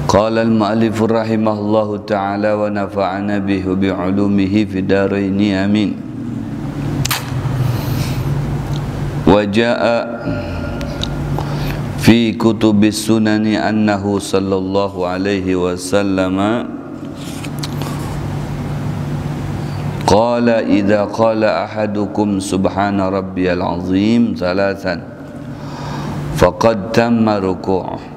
قال المؤلف رحمه الله تعالى ونفعنا به وبعلومه في الدارين آمين. وجاء في كتب السنن أنه صلى الله عليه وسلم قال إذا قال أحدكم سبحان ربي العظيم ثلاثا فقد تم ركوعه.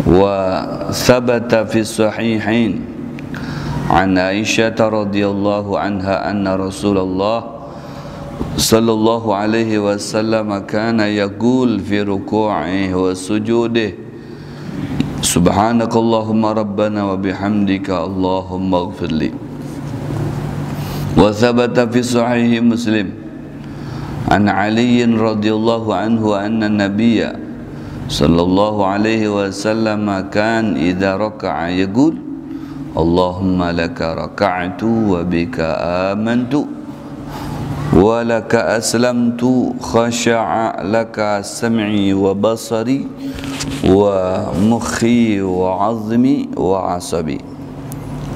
وثبت في الصحيحين عن عائشة رضي الله عنها أن رسول الله صلى الله عليه وسلم كان يقول في ركوعه وسجوده سبحانك اللهم ربنا وبحمدك اللهم اغفر لي. وثبت في صحيح مسلم عن علي رضي الله عنه أن النبي صلى الله عليه وسلم كان إذا ركع يقول اللهم لك ركعت وبك آمنت ولك أسلمت خشع لك سمعي وبصري ومخي وعظمي وعصبي.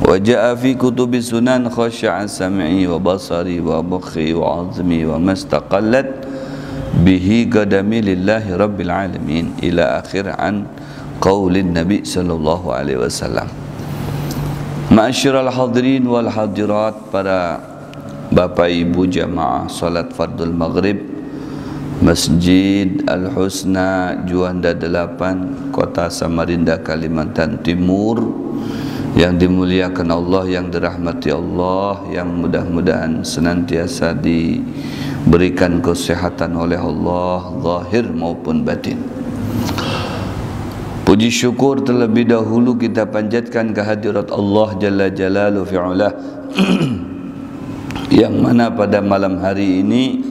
وجاء في كتب السنن خشع سمعي وبصري ومخي وعظمي وما استقلت bihi qadami lillahi rabbil alamin ila akhir an qaulin nabi sallallahu alaihi wasallam. Ma'asyiral hadirin wal hadirat, para bapak ibu jamaah salat fardul maghrib Masjid Al Husna Juanda 8 Kota Samarinda Kalimantan Timur, yang dimuliakan Allah, yang dirahmati Allah, yang mudah-mudahan senantiasa diberikan kesehatan oleh Allah zahir maupun batin. Puji syukur terlebih dahulu kita panjatkan kehadirat Allah Jalla Jalaluhu fi'ulah yang mana pada malam hari ini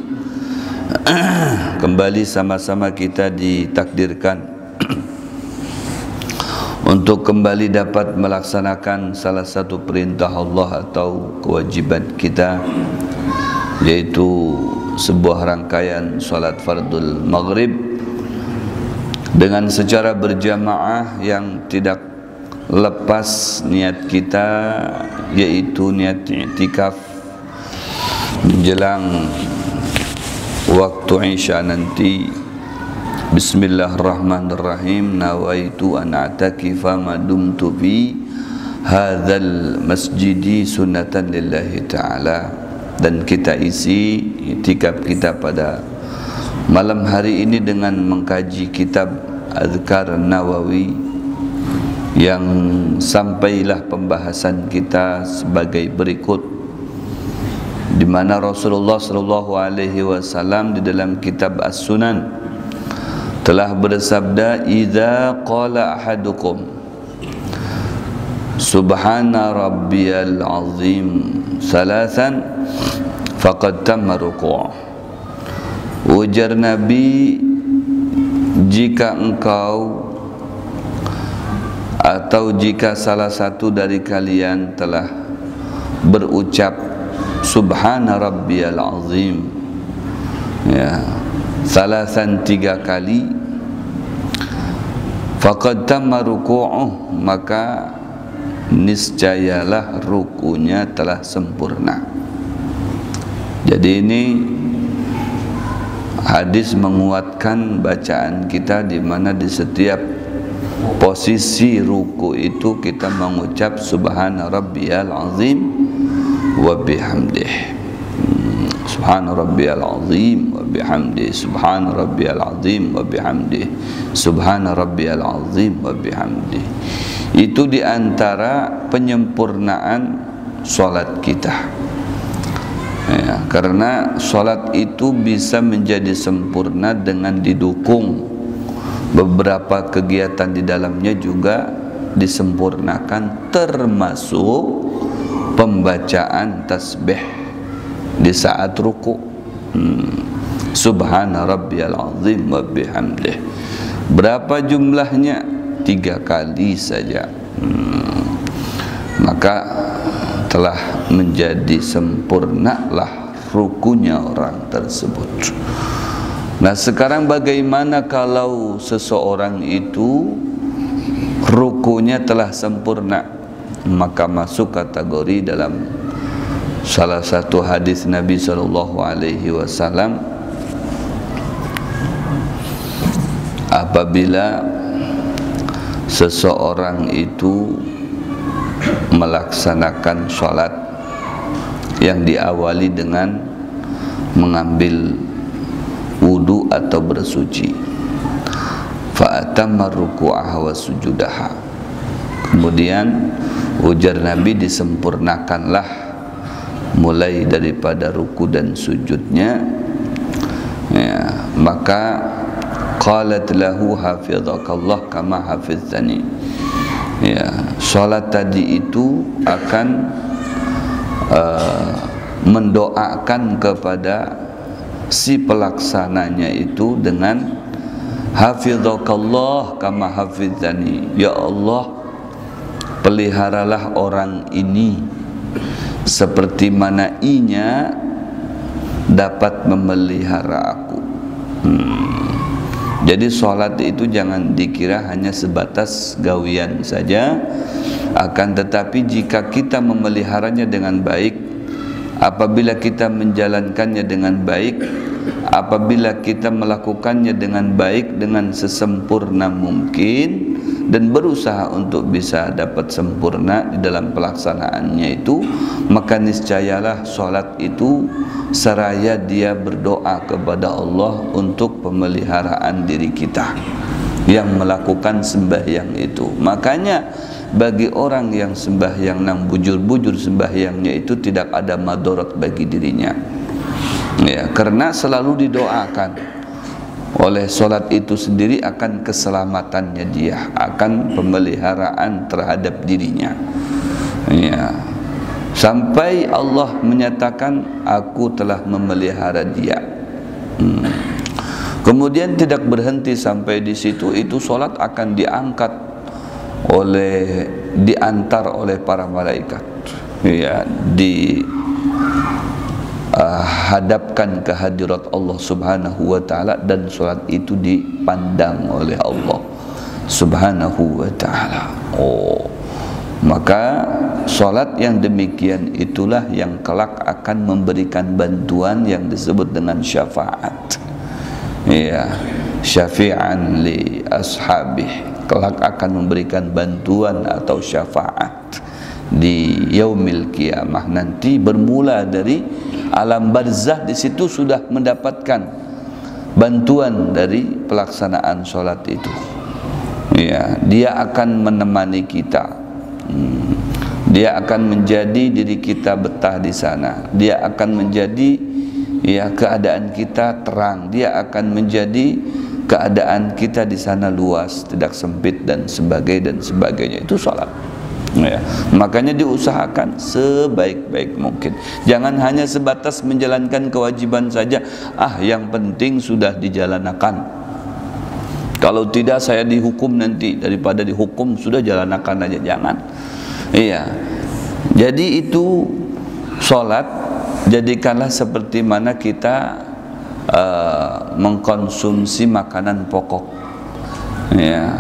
kembali sama-sama kita ditakdirkan untuk kembali dapat melaksanakan salah satu perintah Allah atau kewajiban kita, yaitu sebuah rangkaian salat fardul maghrib dengan secara berjamaah yang tidak lepas niat kita, yaitu niat i'tikaf menjelang waktu Isya nanti. Bismillahirrahmanirrahim. Nawaitu an a'takifa ma dumtu fi hadzal masjidi sunnatan lillahi ta'ala. Dan kita isi i'tikaf kita pada malam hari ini dengan mengkaji kitab Azkar Nawawi, yang sampailah pembahasan kita sebagai berikut, di mana Rasulullah sallallahu alaihi wasallam di dalam kitab As-Sunan telah bersabda, idza qala ahadukum subhana rabbiyal azim salasan faqad tamma ruku'. Ujar Nabi, jika engkau atau jika salah satu dari kalian telah berucap subhana rabbiyal azim, ya, salasan 3 kali, faqad tamma ruku'uh, maka niscayalah rukunya telah sempurna. Jadi ini hadis menguatkan bacaan kita, di mana di setiap posisi ruku itu kita mengucap subhana rabbiyal azim wa bihamdih. Subhana rabbiyal azim wa bihamdih, subhana rabbiyal azim wa bihamdih, subhana rabbiyal azim wa bihamdih. Itu diantara penyempurnaan solat kita, ya, karena solat itu bisa menjadi sempurna dengan didukung beberapa kegiatan di dalamnya juga disempurnakan, termasuk pembacaan tasbih di saat ruku. Subhana rabbiyal azim wa bihamdih. Berapa jumlahnya? 3 kali saja. Maka telah menjadi sempurnalah rukunya orang tersebut. Nah, sekarang bagaimana kalau seseorang itu rukunya telah sempurna, maka masuk kategori dalam salah satu hadis Nabi SAW, apabila seseorang itu melaksanakan sholat yang diawali dengan mengambil wudu atau bersuci, fa'atamma ruku'aha wa sujudaha, kemudian ujar Nabi disempurnakanlah mulai daripada ruku dan sujudnya, ya, maka qalat lahu hafizakallah kama hafiztani, ya, salat tadi itu akan mendoakan kepada si pelaksananya itu dengan hafizakallah kama hafiztani, ya Allah, peliharalah orang ini seperti mana inya dapat memelihara aku. Jadi sholat itu jangan dikira hanya sebatas gawian saja, akan tetapi jika kita memeliharanya dengan baik, apabila kita menjalankannya dengan baik, apabila kita melakukannya dengan baik, dengan sesempurna mungkin, dan berusaha untuk bisa dapat sempurna di dalam pelaksanaannya itu, maka niscayalah sholat itu seraya dia berdoa kepada Allah untuk pemeliharaan diri kita yang melakukan sembahyang itu. Makanya bagi orang yang sembahyang nang bujur-bujur sembahyangnya itu tidak ada madarat bagi dirinya, ya, karena selalu didoakan oleh solat itu sendiri akan keselamatannya dia, akan pemeliharaan terhadap dirinya, ya, sampai Allah menyatakan aku telah memelihara dia. Kemudian tidak berhenti sampai di situ, itu solat akan diangkat diantar oleh para malaikat, ya, hadapkan ke hadirat Allah Subhanahu wa ta'ala, dan salat itu dipandang oleh Allah Subhanahu wa ta'ala. Maka salat yang demikian itulah yang kelak akan memberikan bantuan yang disebut dengan syafaat, ya, syafi'an li ashabih, kelak akan memberikan bantuan atau syafaat di yaumil qiyamah nanti, bermula dari alam barzah. Di situ sudah mendapatkan bantuan dari pelaksanaan sholat itu, ya, dia akan menemani kita, dia akan menjadi diri kita betah di sana, dia akan menjadi, ya, keadaan kita terang, dia akan menjadi keadaan kita di sana luas, tidak sempit dan sebagainya. Itu sholat, ya. Makanya diusahakan sebaik-baik mungkin. Jangan hanya sebatas menjalankan kewajiban saja. Yang penting sudah dijalankan. Kalau tidak saya dihukum nanti, daripada dihukum sudah jalankan aja. Jangan. Iya. Jadi itu sholat, jadikanlah seperti mana kita mengkonsumsi makanan pokok, ya,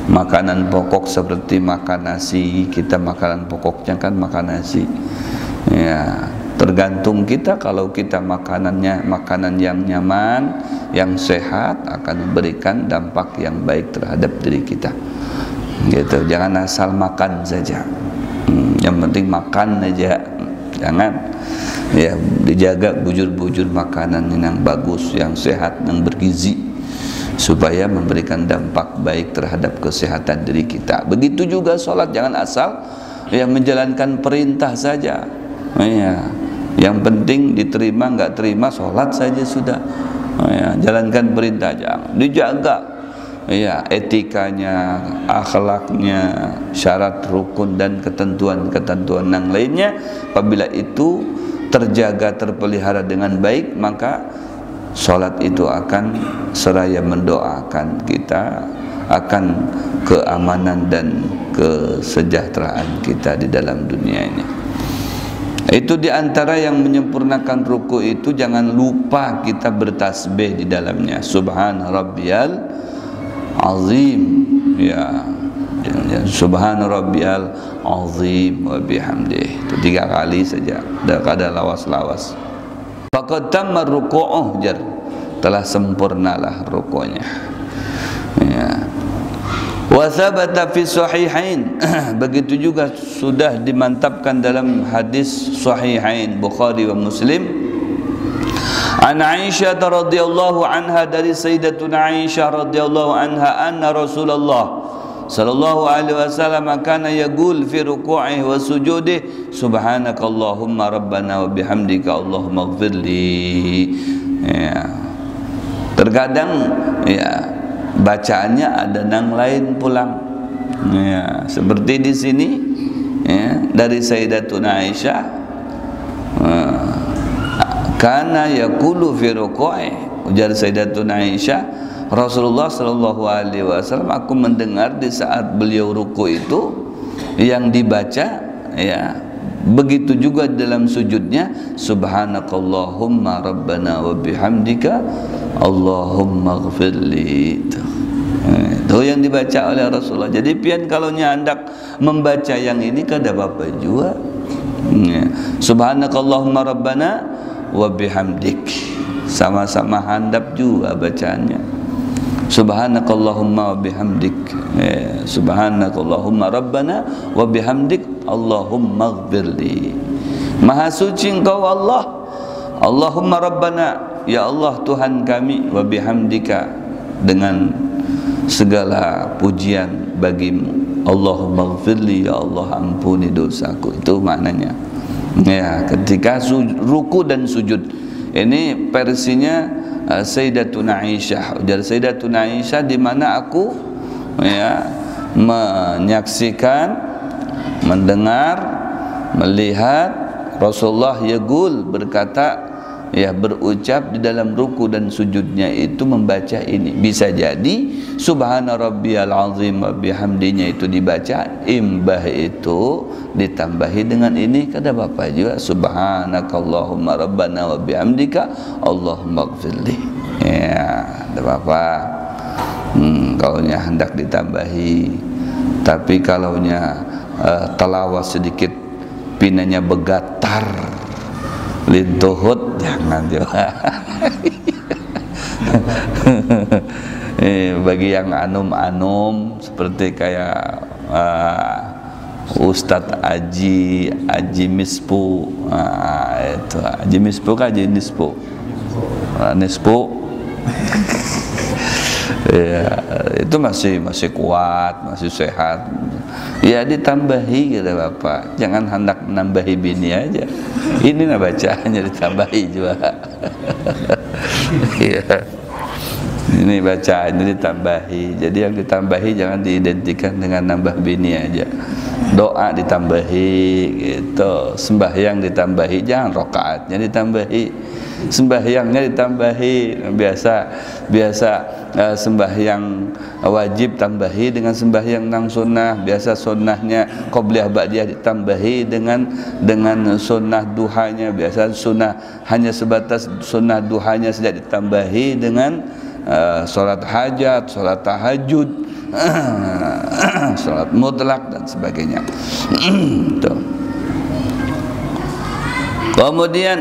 makanan pokok seperti makan nasi. Kita makanan pokoknya kan makan nasi, ya, tergantung kita. Kalau kita makanannya makanan yang nyaman, yang sehat, akan memberikan dampak yang baik terhadap diri kita, gitu. Jangan asal makan saja, yang penting makan aja, jangan, ya, dijaga bujur-bujur makanan yang bagus, yang sehat, yang bergizi, supaya memberikan dampak baik terhadap kesehatan diri kita. Begitu juga sholat, jangan asal, ya, menjalankan perintah saja, ya, yang penting diterima nggak terima sholat saja sudah, ya, jalankan perintah, jangan, dijaga, ya, etikanya, akhlaknya, syarat rukun dan ketentuan-ketentuan yang lainnya. Apabila itu terjaga, terpelihara dengan baik, maka sholat itu akan seraya mendoakan kita akan keamanan dan kesejahteraan kita di dalam dunia ini. Itu diantara yang menyempurnakan ruku itu, jangan lupa kita bertasbih di dalamnya, subhana rabbiyal azim, ya. Subhana rabbiyal azim wa bihamdih. Itu 3 kali saja. Tidak ada lawas-lawas. Faqad tamma ruku'uh, jar, telah sempurnalah ruku'nya. Ya. Wa thabata fi sahihain, begitu juga sudah dimantapkan dalam hadis sahihain Bukhari wa Muslim. An Aisyah radhiyallahu anha, dari Sayyidatuna Aisyah radhiyallahu anha, anna Rasulullah sallallahu alaihi wasallam kana yaqul fi ruku'ihi wa sujudihi subhanakallahumma rabbana wa bihamdika allahumma ighfirli. Ya. Terkadang ya bacaannya ada nang lain pulang. Ya, seperti di sini ya, dari Sayyidatuna Aisyah, kana yaqulu fi ruku'ihi, ujar Sayyidatuna Aisyah, Rasulullah sallallahu alaihi wasallam, aku mendengar di saat beliau ruku itu yang dibaca ya, begitu juga dalam sujudnya, subhanakallahumma rabbana wa bihamdika allahumma ighfirli. Itu yang dibaca oleh Rasulullah. Jadi pian kalau hendak membaca yang ini kada apa juga ya. Subhanakallahumma rabbana wa bihamdik, sama-sama handap juga bacaannya. Subhanakallahumma wa bihamdik ya. Subhanakallahumma rabbana wa bihamdik allahumma ighfirli. Maha suci Engkau Allah, Allahumma rabbana, ya Allah Tuhan kami, wa bihamdika, dengan segala pujian bagimu, Allahumma ighfirli, ya Allah ampuni dosaku. Itu maknanya ya, ketika ruku dan sujud. Ini versinya Sayyidatuna Aisyah. Ujar Sayyidatuna Aisyah, di mana aku ya menyaksikan, mendengar, melihat Rasulullah yaqul, berkata ya, berucap di dalam ruku dan sujudnya itu membaca ini. Bisa jadi subhana rabbiyal azim wa bihamdinya itu dibaca, imbah itu ditambahi dengan ini, kada apa-apa juga, subhanakallahumma rabbana wa bihamdika allahumma ighfirli. Ya, kada apa-apa. Kalaunya hendak ditambahi. Tapi kalaunya talawas sedikit, pinanya begatar, lintuhut, jangan juga. Bagi yang anum-anum seperti kayak Ustadz Aji Mispu, itu Aji Mispu kan Aji Nispu, Nispu. Ya, itu masih kuat, masih sehat. Ya ditambahi gitu Bapak. Jangan hendak menambahi bini aja. Ini nah bacaannya ditambahi juga. Ya. Ini bacaannya ditambahi. Jadi yang ditambahi jangan diidentikan dengan nambah bini aja. Doa ditambahi gitu. Sembahyang ditambahi, jangan rakaatnya ditambahi. Sembahyangnya ditambahi. Biasa sembahyang wajib tambahi dengan sembahyang nang sunnah. Biasa sunnahnya qobliyah ba'diyah ditambahi dengan sunnah duhanya. Biasa sunnah hanya sebatas sunnah duhanya saja ditambahi dengan sholat hajat, sholat tahajud, sholat mutlak dan sebagainya. Kemudian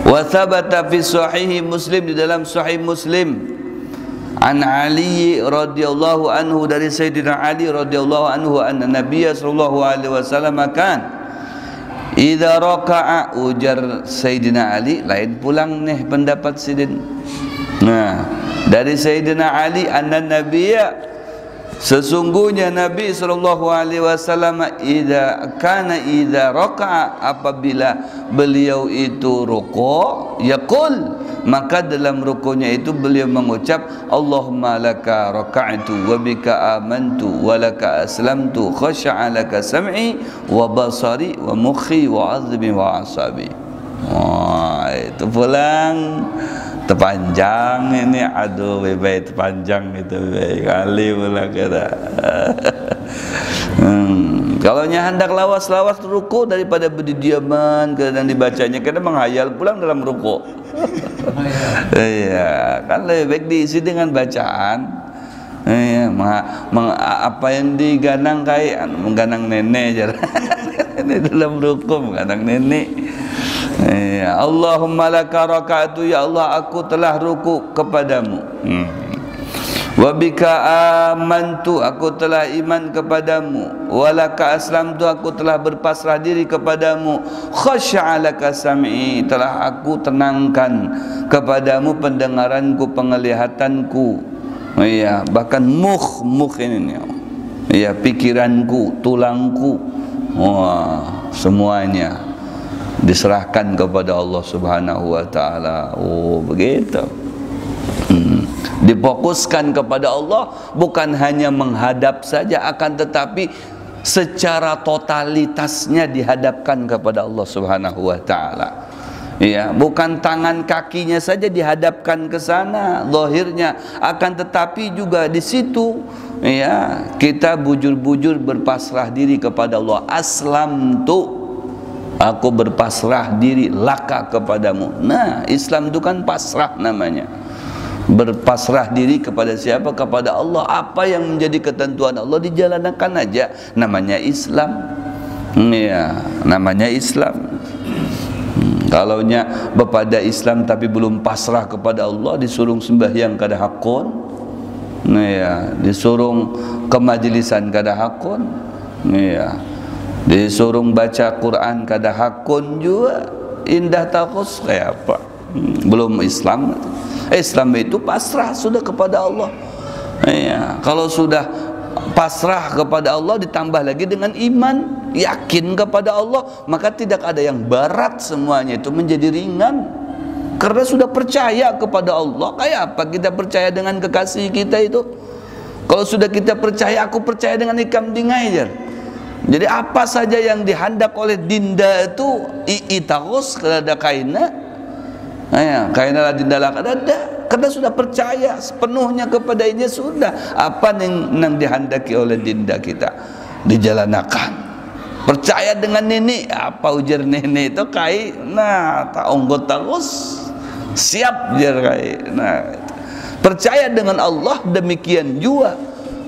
wa thabata fi sahih Muslim, di dalam sahih Muslim, an Ali radhiyallahu anhu, dari Sayyidina Ali radhiyallahu anhu, anna Nabiya sallallahu alaihi wasallam kan idza raka'a, ujar Sayyidina Ali, lain pulang nih pendapat Sidin. Nah, dari Sayyidina Ali, anna Nabiya, sesungguhnya Nabi sallallahu alaihi wasallam, idza raka'a, apabila beliau itu ruku', yaqul, maka dalam rukunya itu beliau mengucap, Allahumma laka raka'tu wa bika amantu wa laka aslamtu, khasha'a laka sam'i wa basari wa mukhi wa azmi wa asabi. Wah, itu pulang terpanjang ini, aduh bebek terpanjang itu kali pula kata. Kalau hendak lawas-lawas ruku daripada berdiaman kadang dibacanya, kadang menghayal pulang dalam ruku. Iya, kan lebih baik diisi dengan bacaan Ya, apa yang diganang kayak mengganang nenek aja. Ini dalam rukuk mengganang nenek. Ya, Allahumma laka raka'tu, ya Allah aku telah rukuk kepadamu. Wa bika amantu, aku telah iman kepadamu. Wa laka aslamtu, aku telah berpasrah diri kepadamu. Khasya'a laka sam'i, telah aku tenangkan kepadamu pendengaranku, penglihatanku. Ya, bahkan mukh ini ya, pikiranku, tulangku, wah, semuanya diserahkan kepada Allah Subhanahu wa taala. Oh, begitu. Difokuskan kepada Allah, bukan hanya menghadap saja, akan tetapi secara totalitasnya dihadapkan kepada Allah Subhanahu wa taala. Ya, bukan tangan kakinya saja dihadapkan ke sana zahirnya, akan tetapi juga di situ ya kita bujur-bujur berpasrah diri kepada Allah. Aslamtu, aku berpasrah diri laka kepadamu. Nah, Islam itu kan pasrah namanya. Berpasrah diri kepada siapa? Kepada Allah. Apa yang menjadi ketentuan Allah dijalankan aja, namanya Islam. Ya, namanya Islam. Kalaunya bepada Islam tapi belum pasrah kepada Allah, disuruh sembahyang kada hakun, ya, disuruh ke majlisan kada hakun, ya, disuruh baca Quran kada hakun juga, indah takus kayak apa? Belum Islam. Islam itu pasrah sudah kepada Allah. Ya, kalau sudah pasrah kepada Allah ditambah lagi dengan iman, yakin kepada Allah, maka tidak ada yang berat, semuanya itu menjadi ringan karena sudah percaya kepada Allah. Kayak apa kita percaya dengan kekasih kita itu? Kalau sudah kita percaya, aku percaya dengan ikam dingai. Jadi apa saja yang dihendak oleh dinda itu iitakus kada kaina, ya, kaina lah dinda lah kada. Karena sudah percaya sepenuhnya kepadanya, sudah apa yang dihendaki oleh dinda kita dijalankan. Percaya dengan nenek, apa ujar nenek itu kai, nah tak onggot terus siap jar kai. Nah, percaya dengan Allah demikian juga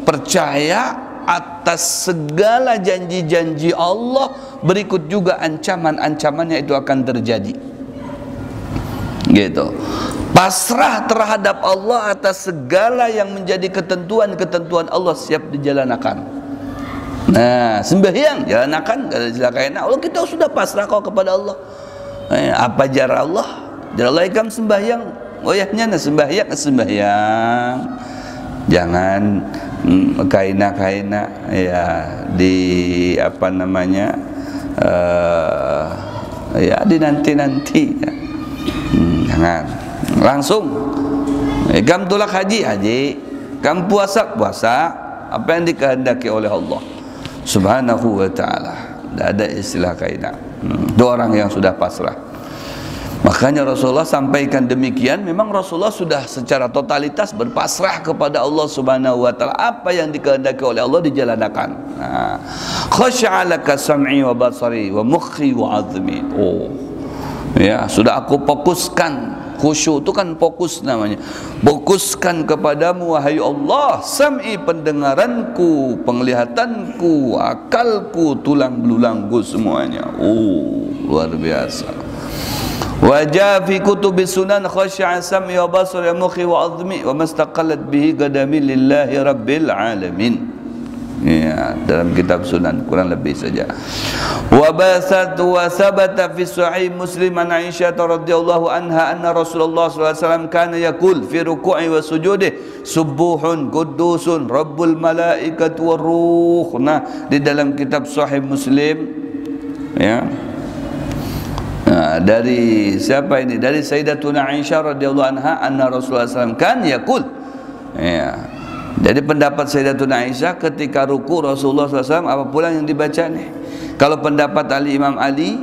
percaya atas segala janji-janji Allah, berikut juga ancaman-ancamannya itu akan terjadi. Gitu. Pasrah terhadap Allah atas segala yang menjadi ketentuan-ketentuan Allah siap dijalankan. Nah, sembahyang jalankan, kada silakaina. Allah kita sudah pasrah kau kepada Allah. Apa jar Allah? Jar Allah ikam sembahyang. Oh yahnya na sembahyang. Jangan kaina-kaina ya di apa namanya? Ya di nanti-nanti ya. Jangan langsung ikam tulak haji, ikam puasa, apa yang dikehendaki oleh Allah Subhanahu wa ta'ala. Tidak ada istilah kaina. Itu orang yang sudah pasrah. Makanya Rasulullah sampaikan demikian. Memang Rasulullah sudah secara totalitas berpasrah kepada Allah Subhanahu wa ta'ala. Apa yang dikehendaki oleh Allah dijalankan. Khashya'alaka sam'i wa basari wa mukhi wa azmi. Oh ya, sudah aku fokuskan. Khusyuk itu kan fokus namanya. Fokuskan kepadamu wahai Allah, sam'i pendengaranku, penglihatanku, akalku, tulang belulangku semuanya. Oh, luar biasa. Wajah fi kutubi sunan khasya'a sam'i wa basari wa mukhi wa azmi wa mastaqallat bihi qadami lillahi rabbil alamin. Ya, dalam kitab Sunan kurang lebih saja. Wa basat wa sabata fi sahih Muslim an Aisyah radhiyallahu anha anna Rasulullah sallallahu alaihi wasallam kana yaqul fi ruku'i wa sujudih subuhun qudusun rabbul malaikati war ruh. Nah, di dalam kitab sahih Muslim ya. Nah, dari siapa ini? Dari Sayyidatuna Aisyah radhiyallahu anha anna Rasulullah sallallahu alaihi wasallam kan yaqul. Ya. Jadi pendapat Sayyidatuna Aisyah ketika ruku Rasulullah SAW apa pula yang dibaca nih? Kalau pendapat Imam Ali,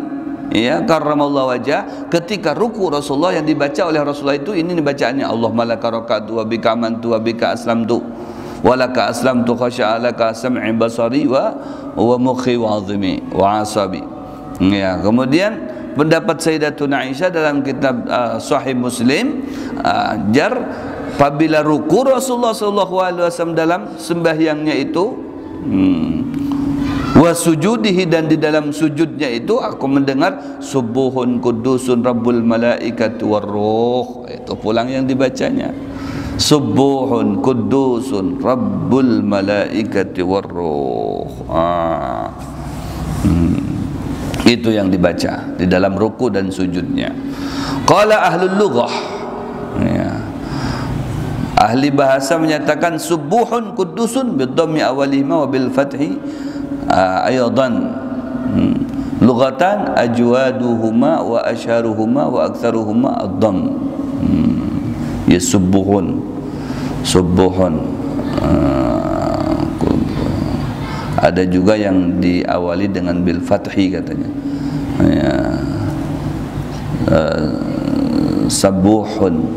ya karramallahu wajah, ketika ruku Rasulullah yang dibaca oleh Rasulullah itu ini bacaannya Allahumma laka raka'tu wa bika amantu wa bika aslamtu wa laka aslamtu khasya'a laka sam'i basari wa mukhi wa azmi wa asabi. Ya, kemudian pendapat Sayyidatuna Aisyah dalam kitab Sahih Muslim, jar apabila ruku Rasulullah SAW dalam sembahyangnya itu, wa sujudihi, dan di dalam sujudnya itu aku mendengar subuhun kudusun rabbul malaikati warruh. Itu pulang yang dibacanya, subuhun kudusun rabbul malaikati warruh. Itu yang dibaca di dalam ruku dan sujudnya. Qala ahlul lughah, ya, ahli bahasa menyatakan subuhun kudusun bidhammi awalihima wa bil fathi aydan. Lughatan ajwaduhuma wa asharuhuma wa aktsaruhuma ad-dhamm. Ya subuhun, subuhun. Ada juga yang diawali dengan bil fathi katanya, ya, sabuhun.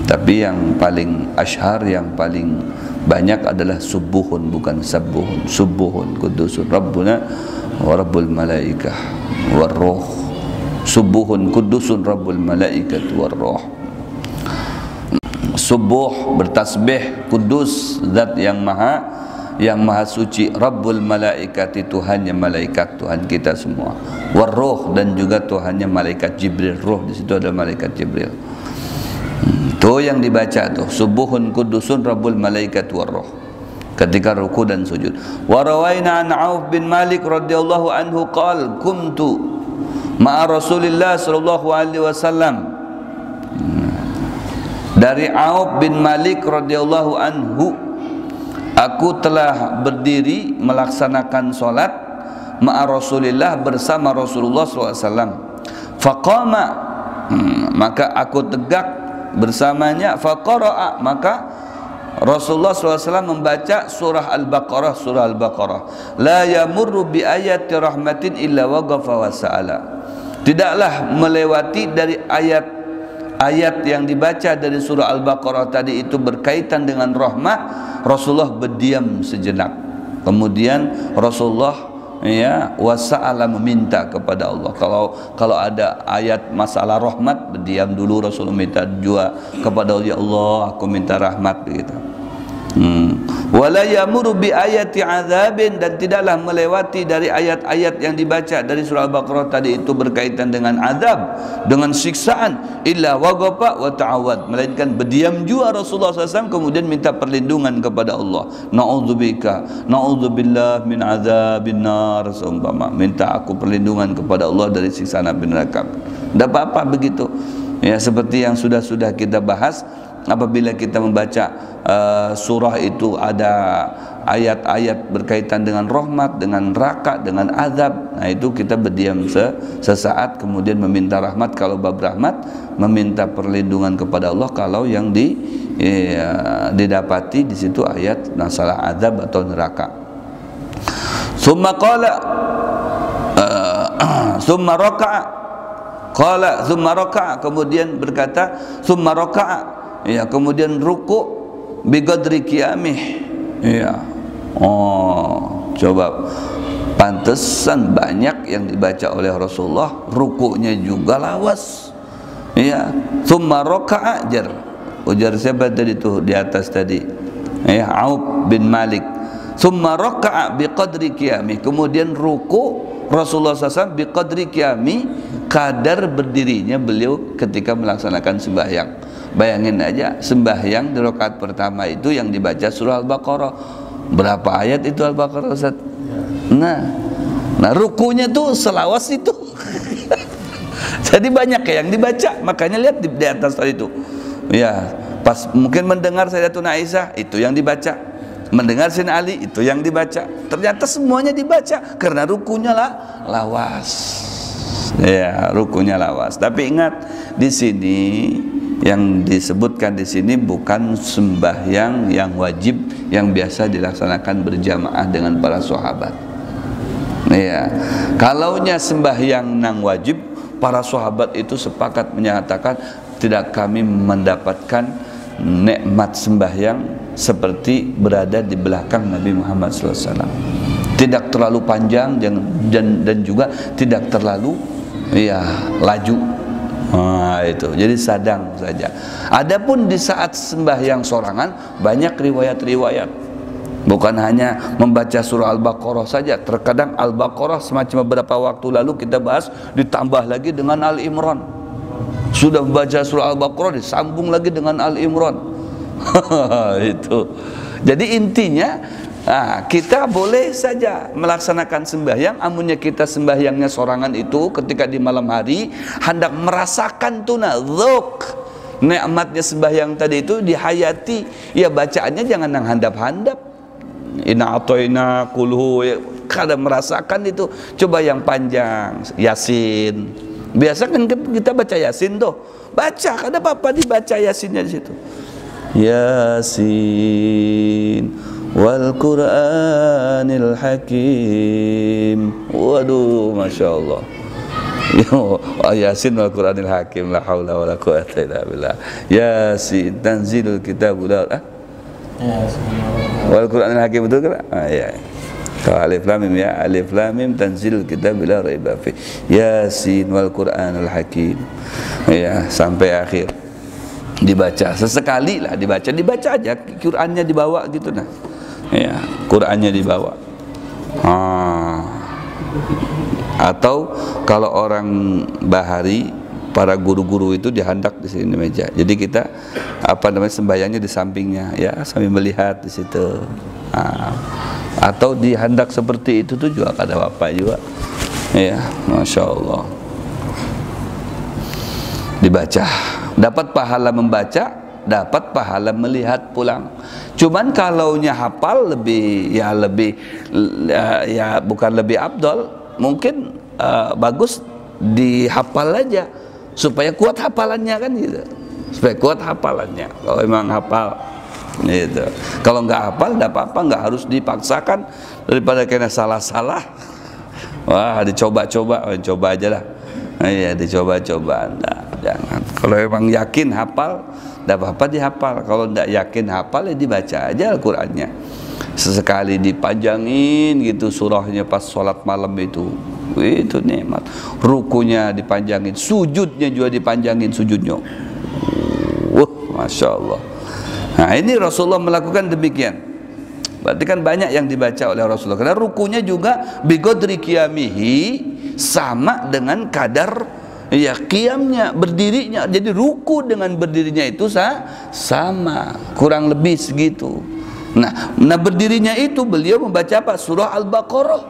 Tapi yang paling ashar, yang paling banyak adalah subuhun, bukan sabuhun. Subuhun kudusun rabbuna wa rabbul malaikah warruh. Subuhun kudusun rabbul malaikah warruh. Subuh bertasbih, kudus zat yang maha suci, rabbul malaikati, Tuhannya malaikat, Tuhan kita semua, warruh, dan juga Tuhannya malaikat Jibril. Ruh di situ ada malaikat Jibril. Itu yang dibaca tuh, subuhun kudusun rabbul malaikat warruh, ketika ruku dan sujud. Wa rawaina an Auf bin Malik radhiyallahu anhu qala kuntu ma'a Rasulillah sallallahu alaihi wasallam. Dari Auf bin Malik radhiyallahu anhu, aku telah berdiri melaksanakan solat ma'a Rasulillah, bersama Rasulullah SAW. Faqama, maka aku tegak bersamanya. Faqara'a, maka Rasulullah SAW membaca surah Al-Baqarah. Surah Al-Baqarah, la yamurru bi ayati rahmatin illa waqafa wa sa'ala. Tidaklah melewati dari ayat yang dibaca dari surah Al-Baqarah tadi itu berkaitan dengan rahmat, Rasulullah berdiam sejenak. Kemudian Rasulullah, ya, wasa'ala, meminta kepada Allah. Kalau ada ayat masalah rahmat, berdiam dulu Rasulullah, minta juga kepada Allah, ya Allah, aku minta rahmat, begitu. Wala yamuru bi ayati azabin, dan tidaklah melewati dari ayat-ayat yang dibaca dari surah Al-Baqarah tadi itu berkaitan dengan azab, dengan siksaan, illa waqafa wa ta'awad, melainkan berdiam juga Rasulullah SAW, kemudian minta perlindungan kepada Allah. Na'udzubika, na'udzubillah min azabin nar, seumpama minta aku perlindungan kepada Allah dari siksaan api neraka. Tidak apa-apa begitu, ya, seperti yang sudah kita bahas. Apabila kita membaca surah itu ada ayat-ayat berkaitan dengan rahmat, dengan neraka, dengan azab, nah itu kita berdiam sesaat, kemudian meminta rahmat kalau bab rahmat, meminta perlindungan kepada Allah kalau yang didapati di situ ayat masalah azab atau neraka. Summa qala summa raka'a, qala summa raka'a, kemudian berkata summa raka'a, ya, kemudian ruku biqadri qiyamih, ya. Oh, coba, pantesan banyak yang dibaca oleh Rasulullah, rukunya juga lawas, ya. Tsumma raka'a, jar, ujar siapa tadi tuh di atas tadi, ya, Auf bin Malik. Tsumma raka'a biqadri qiyamih, kemudian ruku Rasulullah SAW biqadri qiyamih, kadar berdirinya beliau ketika melaksanakan sembahyang. Bayangin aja, sembahyang di rakaat pertama itu yang dibaca surah Al-Baqarah. Berapa ayat itu Al-Baqarah, Ustaz? Nah rukunya tuh selawas itu. Jadi banyak yang dibaca, makanya lihat di atas tadi itu. Ya, pas mungkin mendengar Sayyidatuna Aisyah, itu yang dibaca. Mendengar Sayyidina Ali, itu yang dibaca. Ternyata semuanya dibaca karena rukunya lawas. Ya, rukunya lawas. Tapi ingat, di sini yang disebutkan di sini bukan sembahyang yang wajib yang biasa dilaksanakan berjamaah dengan para sahabat. Ya, kalaunya sembahyang nang wajib, para sahabat itu sepakat menyatakan tidak kami mendapatkan nikmat sembahyang seperti berada di belakang Nabi Muhammad SAW. Tidak terlalu panjang dan juga tidak terlalu iya, laju. Nah, itu. Jadi sadang saja. Adapun di saat sembahyang sorangan banyak riwayat-riwayat. Bukan hanya membaca surah Al-Baqarah saja. Terkadang Al-Baqarah semacam beberapa waktu lalu kita bahas ditambah lagi dengan Al-Imran. Sudah membaca surah Al-Baqarah disambung lagi dengan Al-Imran. Itu. Jadi intinya kita boleh saja melaksanakan sembahyang, amunnya kita sembahyangnya sorangan itu ketika di malam hari hendak merasakan dzuk nikmatnya sembahyang tadi itu dihayati, ya bacaannya jangan yang handap-handap. Inna atoina kulhu, ya, kadang merasakan itu coba yang panjang, Yasin. Biasa kan kita baca Yasin tuh, baca, ada apa-apa dibaca Yasinnya di situ. Yasin wal Qur'anil Hakim. Waduh, Masya Allah. Yasin wal Qur'anil Hakim, la haula wala quwwata illa billah. Yasin tanzilul kitabul wal Qur'anil Hakim, betul kan? Ya. Kalau alif lam mim, ya, alif lam mim tanzilul kitab la raiba fi. Yasin wal Qur'anil Hakim. Ya, sampai akhir. Dibaca sesekali lah, dibaca aja, Qur'annya dibawa gitu nah. Ya, Qur'annya dibawa. Atau kalau orang bahari, para guru-guru itu dihandak di sini meja. Jadi kita sembahyangnya di sampingnya, ya, sambil melihat di situ. Atau dihandak seperti itu tuh juga ada apa juga. Ya, Masya Allah. Dibaca, dapat pahala membaca, dapat pahala melihat pulang. Cuman kalaunya hafal bukan lebih afdal, mungkin bagus dihafal aja supaya kuat hafalannya kan gitu. Supaya kuat hafalannya. Kalau memang hafal gitu. Kalau nggak hafal enggak apa-apa, nggak harus dipaksakan, daripada kena salah-salah. Wah, dicoba-coba, coba aja lah. Iya, dicoba-coba. Jangan. Kalau memang yakin hafal, tidak apa-apa dihafal. Kalau tidak yakin hafal, ya dibaca aja Al-Qur'annya. Sesekali dipanjangin gitu surahnya pas sholat malam itu nikmat. Rukunya dipanjangin, sujudnya juga dipanjangin sujudnya. Masya Allah. Nah, ini Rasulullah melakukan demikian. Berarti kan banyak yang dibaca oleh Rasulullah. Karena rukunya juga biqadri qiyamihi, sama dengan kadar ya qiyamnya, berdirinya. Jadi ruku dengan berdirinya itu sama, kurang lebih segitu. Nah berdirinya itu beliau membaca apa? Surah Al-Baqarah.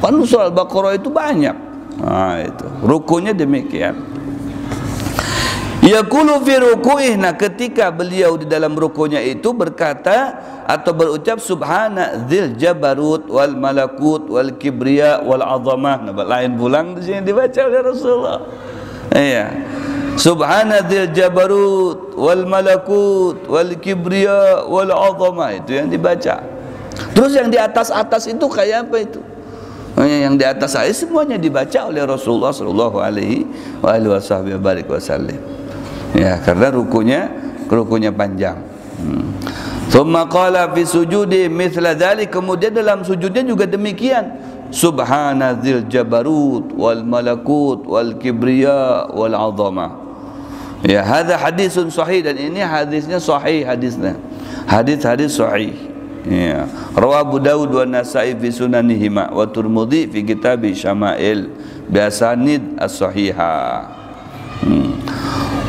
Kan surah Al-Baqarah itu banyak. Nah, itu rukunya demikian. Yaqulu fi ruku'ih, nah ketika beliau di dalam rukunya itu berkata atau berucap subhana dzil jabarut wal malakut wal kibriya wal azamah. Nah, lain pulang di sini dibaca oleh Rasulullah. Iya. Subhana dzil jabarut wal malakut wal kibriya wal azamah, itu yang dibaca. Terus yang di atas-atas itu kayak apa itu? Yang di atas saya semuanya dibaca oleh Rasulullah sallallahu alaihi wasallam. Ya, karena rukunya panjang. Tsumma qala fi sujudi mithla dzalik, kemudian dalam sujudnya juga demikian. Subhana dzil jabarut wal malakut wal kibriya wal azama. Ya, hadza hadisun sahih, dan ini hadisnya sahih, hadisnya. Hadis sahih. Ya. Rawahu Abu Dawud wa Nasa'i fi sunanihima wa Tirmidzi fi kitab Syama'il bi asanid as-sahihah.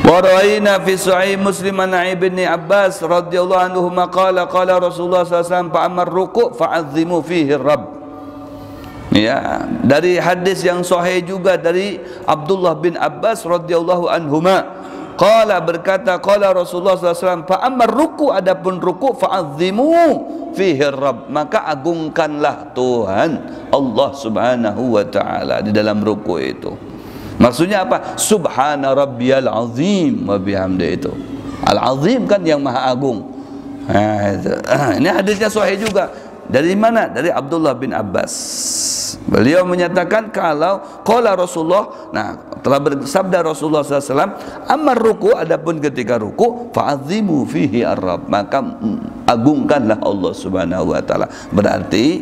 Waraina fi sahih Muslim an Ibni Abbas radhiyallahu anhu qala qala Rasulullah sallallahu alaihi wasallam fa'amar ruku' fa'azzimu fihi rabb. Ya, dari hadis yang sahih juga dari Abdullah bin Abbas radhiyallahu anhuma qala, berkata qala Rasulullah sallallahu alaihi wasallam fa'amar ruku', adapun ruku' fa'azzimu fihi rabb, maka agungkanlah Tuhan Allah Subhanahu wa taala di dalam ruku' itu. Maksudnya apa? Subhana rabbiyal azim wa bihamdi, itu al-azim kan yang maha agung. Nah, itu. Ini hadisnya sahih juga. Dari mana? Dari Abdullah bin Abbas. Beliau menyatakan kalau qala Rasulullah, nah telah bersabda Rasulullah SAW, amar ruku', adapun ketika ruku' fa'azimu fihi ar-rabb, maka agungkanlah Allah Subhanahu wa taala. Berarti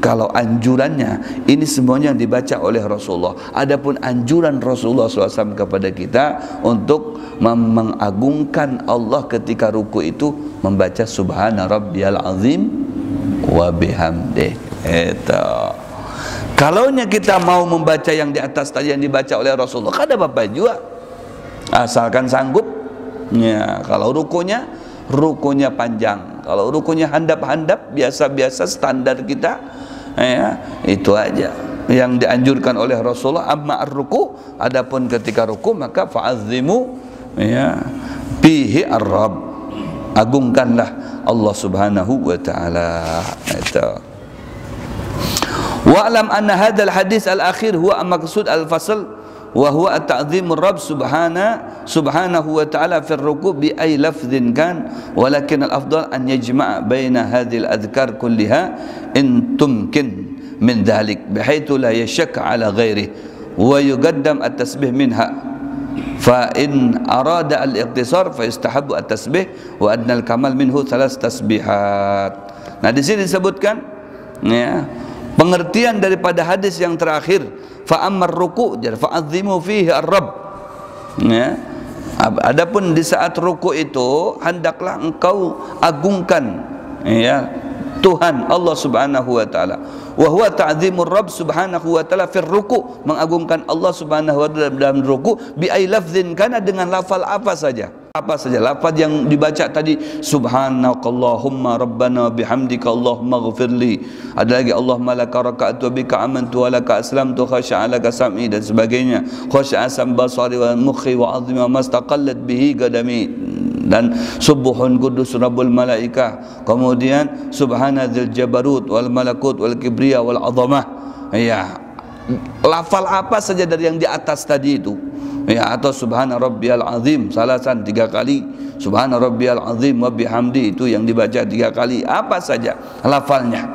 kalau anjurannya ini semuanya yang dibaca oleh Rasulullah. Adapun anjuran Rasulullah SAW kepada kita untuk mengagungkan Allah ketika ruku itu membaca Subhana Rabbiyal Azim wa bihamdih. Itu. Kalaunya kita mau membaca yang di atas tadi yang dibaca oleh Rasulullah, kada apa-apa juga, asalkan sanggup. Ya, kalau rukunya panjang, kalau rukunya handap-handap biasa-biasa standar kita, ya, itu aja yang dianjurkan oleh Rasulullah. Amma ar-ruku, adapun ketika ruku maka fa'azzimu, ya, bihi ar-rabb, agungkanlah Allah Subhanahu wa taala. Itu. Wa'lam anna hadzal hadis al-akhir huwa maqsud al-fasl wa huwa at-ta'zimur rabb subhanahu wa ta'ala fi ar-ruku' bi ay lafdhin kan, walakin al-afdal an yajma'a baina hadhihi al-adhkar kullaha in tumkin min dhalik bihaitsu la yashak 'ala ghairihi wa yuqaddam at-tasbih minha fa in arada al-iqtisar fa yustahabbu at-tasbih wa adna al-kamal minhu thalath tasbihat. Nah, di sini disebutkan, ya, pengertian daripada hadis yang terakhir, fa ammar ruku' fa'azzimu fihi ar-rabb, ya. Adapun di saat ruku' itu hendaklah engkau agungkan, ya, Tuhan Allah Subhanahu wa taala. Wa huwa ta'zimur rabb subhanahu wa taala fi ruku', mengagungkan Allah Subhanahu wa taala dalam ruku' bi ay lafzin, kana dengan lafal apa saja. Apa saja lafaz yang dibaca tadi, subhanakallahumma rabbana bihamdika allahumma ghfirli, ada lagi Allahumma laka raka'tu bika amantu wa laka aslamtu khasha'a laka sam'i dan sebagainya, khasha'a sam basari wa mukhi wa 'azima mastaqallat bihi qadami, dan subuhun qudus rabbul malaikah, kemudian subhanadzil jabarut wal malakut wal kibriya wal 'azamah. Ya, lafal apa saja dari yang di atas tadi itu, ya, atau subhana rabbiyal azim salasan 3 kali, subhana rabbiyal azim wa bihamdi itu yang dibaca 3 kali, apa saja lafalnya,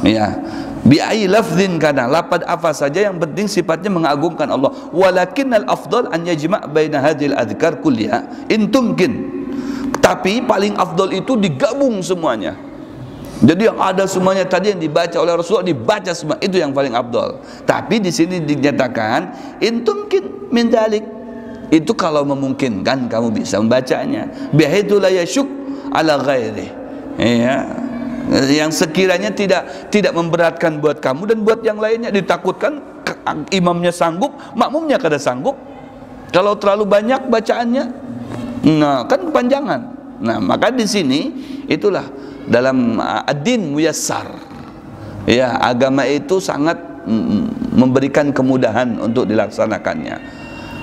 ya, bi ai lafzin, kana lafaz apa saja yang penting sifatnya mengagungkan Allah. Walakinnal afdal an yajma' baina hadhil adhkar kulliha in tumkin, tapi paling afdal itu digabung semuanya. Jadi yang ada semuanya tadi yang dibaca oleh Rasulullah dibaca semua, itu yang paling afdal. Tapi di sini dinyatakan intumkin min dalik, itu kalau memungkinkan kamu bisa membacanya. Bihaitsu la yasyuk ala ghairi, ya, yang sekiranya tidak memberatkan buat kamu dan buat yang lainnya. Ditakutkan imamnya sanggup, makmumnya kada sanggup. Kalau terlalu banyak bacaannya, nah kan kepanjangan. Nah, maka di sini itulah dalam ad-din muyassar, ya, agama itu sangat memberikan kemudahan untuk dilaksanakannya,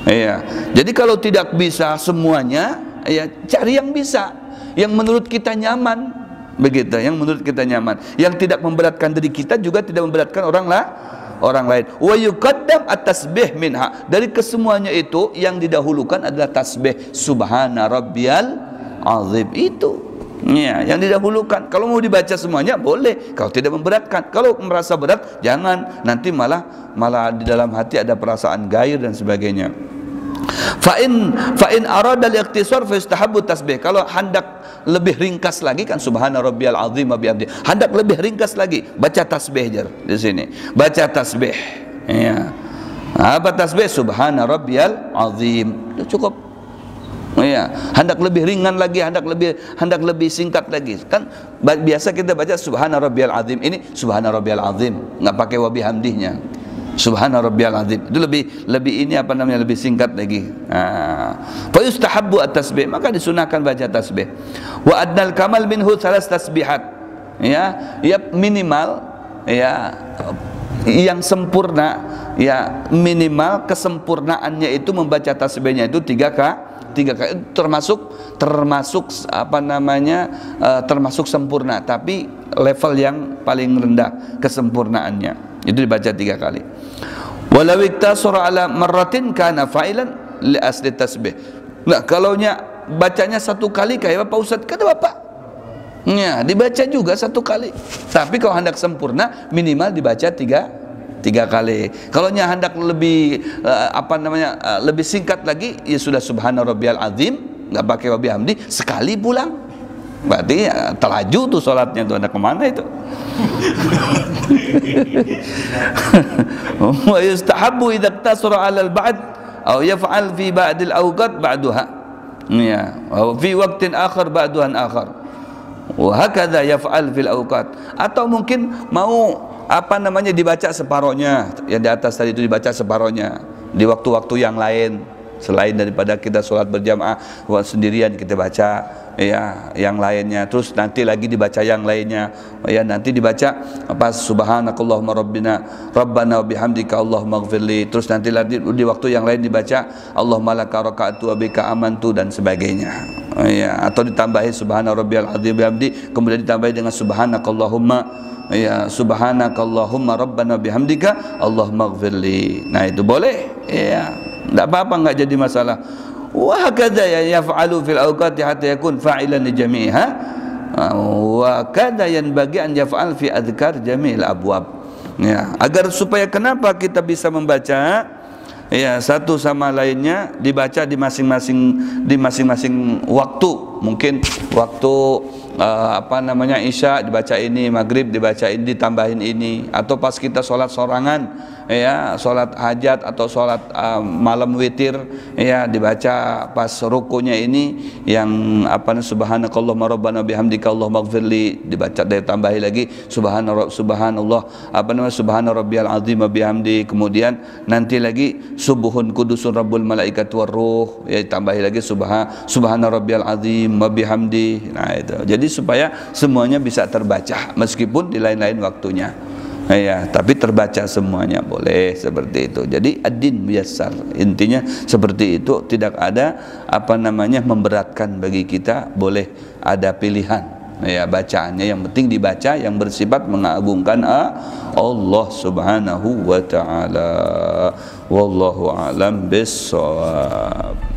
ya. Jadi kalau tidak bisa semuanya, ya, cari yang bisa, yang menurut kita nyaman, begitu, yang menurut kita nyaman, yang tidak memberatkan diri kita juga tidak memberatkan orang lain. Wa yuqaddam at-tasbih minha, dari kesemuanya itu yang didahulukan adalah tasbih subhana rabbiyal azim, itu, ya, yang didahulukan. Kalau mau dibaca semuanya boleh, kalau tidak memberatkan. Kalau merasa berat jangan, nanti malah di dalam hati ada perasaan gair dan sebagainya. Fa in arada al-iqtisar fa yustahabbu tasbih. Kalau hendak lebih ringkas lagi kan subhana rabbiyal azim wa bihamdi, hendak lebih ringkas lagi baca tasbih jar di sini. Baca tasbih, ya. Apa tasbih? Subhana rabbiyal azim. Itu cukup. Ya, hendak lebih ringan lagi, hendak lebih singkat lagi. Kan biasa kita baca subhana rabbiyal azim, ini subhana rabbiyal azim, enggak pakai wa bihamdihnya. Subhana rabbiyal azim. Itu lebih ini apa namanya, lebih singkat lagi. Fa yustahabbu at-tasbih, maka disunahkan baca tasbih. Wa adnal kamal minhu 3 tasbihat. Ya, minimal, ya, yang sempurna, ya, minimal kesempurnaannya itu membaca tasbihnya itu 3 kali, termasuk apa namanya, termasuk sempurna, tapi level yang paling rendah kesempurnaannya itu dibaca 3 kali. Walau iktasara ala marratin kana fa'ilan li asli tasbih. Nah, kalaunya bacanya 1 kali kayak Pak Ustaz, kata Bapak, ya, dibaca juga 1 kali, tapi kalau hendak sempurna minimal dibaca 3 kali. Kalau hendak lebih apa namanya, lebih singkat lagi, ya sudah subhana rabbiyal azim, enggak pakai wa bihamdi, sekali pulang. berarti ya, terlaju tuh sholatnya tuh, ada kemana itu? Wa yustahabbu idza iktasara 'ala al-ba'd aw yaf'al fi ba'd al-awqat ba'daha, ya, fi waqtin akhar ba'dahan akhar, wa hakadha yaf'al fil awqat. Atau mungkin mau apa namanya dibaca separohnya, yang di atas tadi itu dibaca separohnya di waktu-waktu yang lain selain daripada kita sholat berjamaah, sendirian kita baca ya yang lainnya, terus nanti lagi dibaca yang lainnya ya, nanti dibaca apa subhanakallahumma rabbana wa bihamdika allahumma ighfirli, terus nanti lagi di waktu yang lain dibaca allahumma laka raka'tu wa bika amantu dan sebagainya ya, atau ditambahi subhana rabbiyal azim bihamdi, kemudian ditambahi dengan subhanakallahumma ya, subhanakallahumma rabbana bihamdika allahumma ighfirli. Nah itu boleh ya, tidak apa-apa, nggak jadi masalah. Wa hakadha yaf'alu fil awqati hatta yakun fa'ilan li jami'iha, wa kadha yanbaghi an yaf'al fi adhkar jami'il abwab, ya, agar supaya kenapa kita bisa membaca ya satu sama lainnya, dibaca di masing-masing waktu. Mungkin waktu apa namanya isya dibaca ini, maghrib dibaca ini, ditambahin ini, atau pas kita sholat sorangan ya, sholat hajat atau sholat malam witir ya, dibaca pas rukunya ini yang apa namanya subhanakallahumma rabbana bihamdika allahumma ighfirli, dibaca ditambahi lagi subhanallah apa namanya subhana rabbiyal azim bihamdi, kemudian nanti lagi subuhun kudusun rabbul malaikat war ruh ya, ditambahi lagi subhana rabbiyal azim bihamdi. Nah itu jadi supaya semuanya bisa terbaca meskipun di lain-lain waktunya ya, tapi terbaca semuanya boleh seperti itu. Jadi ad-din muyassar, intinya seperti itu, tidak ada apa namanya memberatkan bagi kita, boleh ada pilihan ya bacaannya, yang penting dibaca yang bersifat mengagungkan Allah Subhanahu wa taala. Wallahu a'lam bissawab.